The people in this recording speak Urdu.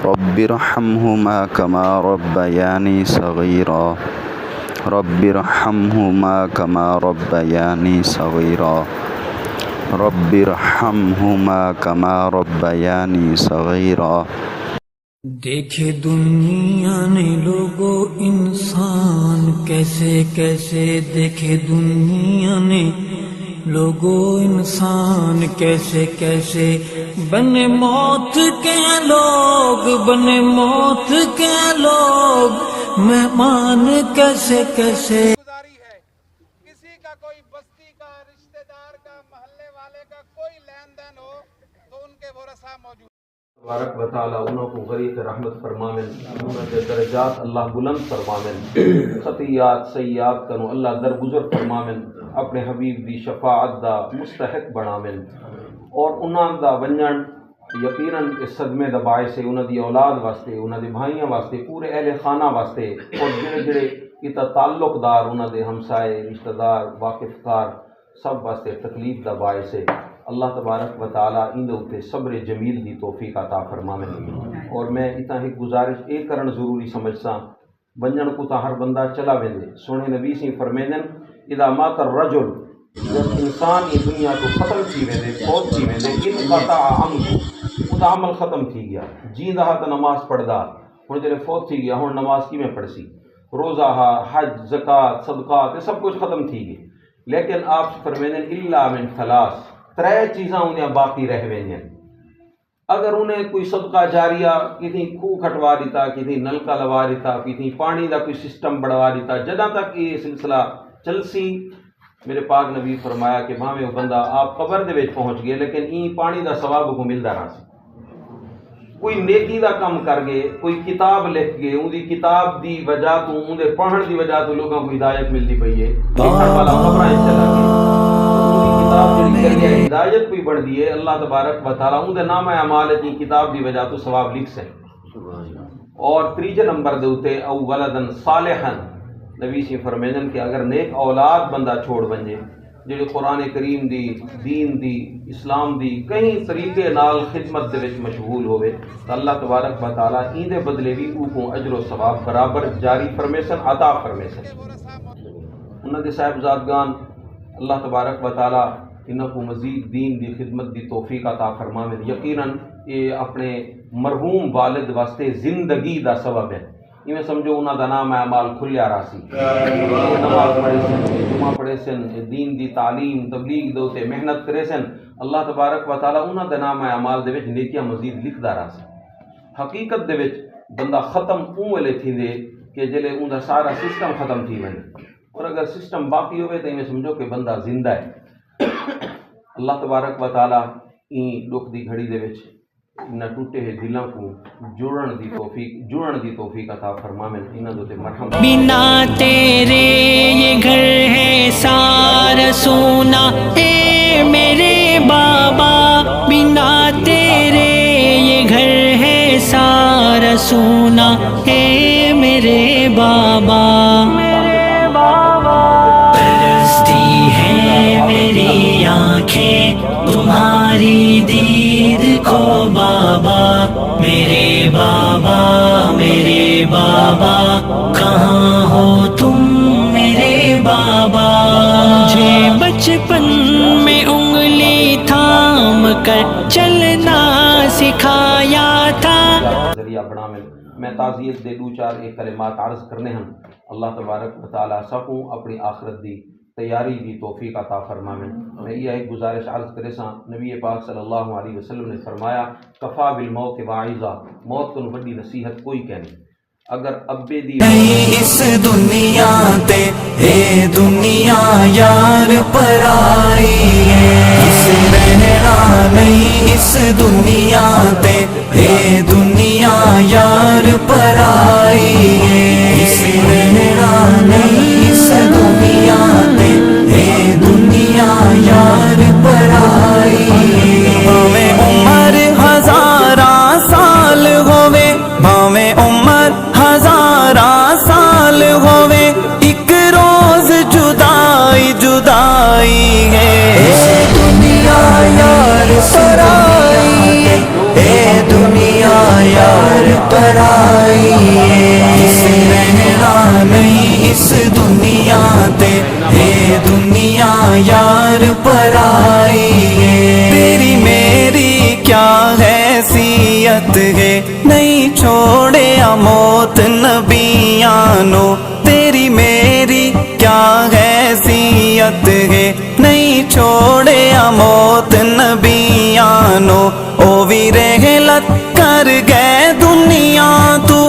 رب ارحمهما كما ربياني صغيرا رب ارحمهما كما ربياني صغيرا رب ارحمهما كما ربياني صغيرا۔ دیکھے دنیا نے لوگو انسان کیسے کیسے، دیکھے دنیا نے لوگو انسان کیسے کیسے، بنے موت کے لوگ، بنے موت کے لوگ، مہمان کیسے کیسے۔ کسی کا کوئی بستی کا، رشتہ دار کا، محلے والے کا کوئی لین دین ہو تو ان کے ورثاء موجود۔ تبارک و تعالی انہوں کو غریق رحمت فرمامن، انہوں کے درجات اللہ بلند فرمامن، خطیات سیئات کنو اللہ درگزر فرمامن، اپنے حبیب دی شفاعت دا مستحق بنامن، اور انہاں دا ونجن یقیناً اس صدمے دا باعث ہے انہاں دی اولاد واسطے، انہاں دی بھائیاں واسطے، پورے اہل خانہ واسطے، اور جڑے جڑے اتا تعلق دار انہاں دے ہمسائے، رشتہ دار، واقف کار سب واسطے تکلیف دا باعث ہے۔ اللہ تبارک و تعالیٰ اندے اوتے صبر جمیل دی توفیق عطا فرماوے۔ اور میں اتنا ہی گزارش ایک کرن ضروری سمجھساں، ونجن کو تا ہر بندہ چلا ویندے، سونے نبی سی فرمیندن اذا مات الرجل، جب انسان یہ دنیا تو ختم تھی ویندے، فوت تھی ویندے، انقطع عملہ، اوندا عمل ختم تھی گیا، جیندا تا نماز پڑھدا، ہن جڑے فوت تھی گیا ہن نماز کیویں پڑھسی، روزہ حج زکوٰۃ صدقات یہ سب کچھ ختم تھی گئے، لیکن آپ فرمیندن الا من ثلاث، ترے چیزاں انہیں باقی رہ ویندیاں۔ اگر انہیں کوئی صدقہ جاریہ کتنی خوہ کھٹوا دیتا، کتنی نلکا لوا دیتا، کتنی پانی دا کوئی سسٹم بڑھوا دیتا، جدہ تک یہ سلسلہ چلسی، میرے پاک نبی فرمایا کہ بھاویں وہ بندہ آپ قبر دے وچ پہنچ گئے لیکن این پانی دا ثواب کو ملدا رہا سی۔ کوئی نیکی دا کام کر گئے، کوئی کتاب لکھ گئے، ان دی کتاب دی وجہ تو، ان دے پڑھن دی وجہ تو لوگوں کو ہدایت ملتی پئی ہے، لکھن والا خبراں چلا گیا، کتاب جڑی کر گیا ہدایت کوئی بڑھ دی ہے، اللہ تبارک و تعالیٰ ان دے نام اعمال کی کتاب دی وجہ تو ثواب لکھ سے۔ اور تیجے نمبر دے اوتے او ولدن صالحن، نبی سی فرمیندن کہ اگر نیک اولاد بندہ چھوڑ بنجے جڑی قرآن کریم دی، دین دی، اسلام دی کہیں طریقے نال خدمت دے وچ مشغول ہوئے تو اللہ تبارک و تعالیٰ این دے بدلے بھی او کو اجر و ثواب برابر جاری فرمیسن، عطا فرمیسن۔ انہاں دے صاحبزادگان اللہ تبارک و تعالیٰ انہاں کو مزید دین دی خدمت دی توفیق عطا فرماوے۔ یقیناً یہ اپنے مرحوم والد واسطے زندگی دا سبب ہے، میں سمجھو انہاں دا نام اعمال کھلیا رہا سی، نماز پڑھے سن، جمعہ پڑھے سن، دین دی تعلیم تبلیغ دے تے محنت کرے سن، اللہ تبارک و تعالیٰ انہاں دا نام اعمال دے وچ نیکیاں مزید لکھدا رہا سی۔ حقیقت دے وچ بندہ ختم اون ویلے تھیندے کہ جلے اوندا سارا سسٹم ختم تھی ونے، اور اگر سسٹم باقی ہوئے تو میں سمجھو کہ بندہ زندہ ہے۔ اللہ تبارک و تعالیٰ این دکھ دی گھڑی دے وچ انہاں ٹوٹے ہوئے دلاں کو جوڑن دی توفیق عطا فرماویں، انہاں دے تے مرحم۔ بنا تیرے یہ گھر ہے سارا سونا اے میرے بابا، بنا تیرے یہ گھر ہے سارا سونا اے میرے بابا، ترستی ہے میری آنکھیں تمہاری دید کو بابا، میرے بابا میرے بابا کہاں ہو تم میرے بابا، مجھے بچپن میں انگلی تھام کر چلنا سکھایا تھا۔ ذریعہ بنا میں تعزیت دے دو چار ایک کلمات عرض کرنے ہیں۔ اللہ تبارک و تعالیٰ سکوں اپنی آخرت دی تیاری دی توفیق عطا فرماویں۔ میں یہ ایک گزارش عرض کرے ساں، نبی پاک صلی اللہ علیہ وسلم نے فرمایا کفا بالموت واعظا، موت تو بڑی نصیحت کوئی کہنے۔ اگر ابے دی اس دنیا تے اے دنیا یار پرائی ہے، اس رہنا نہیں اس دنیا تے اے دنیا یار پرائی ہے، اس رہنا نہیں اس دنیا تے اے دنیا یار پرائی ہے۔ بھاویں عمر ہزاراں سال ہووے، بھاویں عمر ہزاراں سال ہووے، ایک روز جدائی جدائی ہے، اے دنیا یار پرائی ہے، اے دنیا اے دنیا یار پر آئی ہے تیری میری کیا حیثیت ہے نہیں چھوڑے موت نبیانو تیری میری کیا حیثیت ہے نہیں چھوڑے موت نبیانو او بھی رحلت کر گئے دنیا تو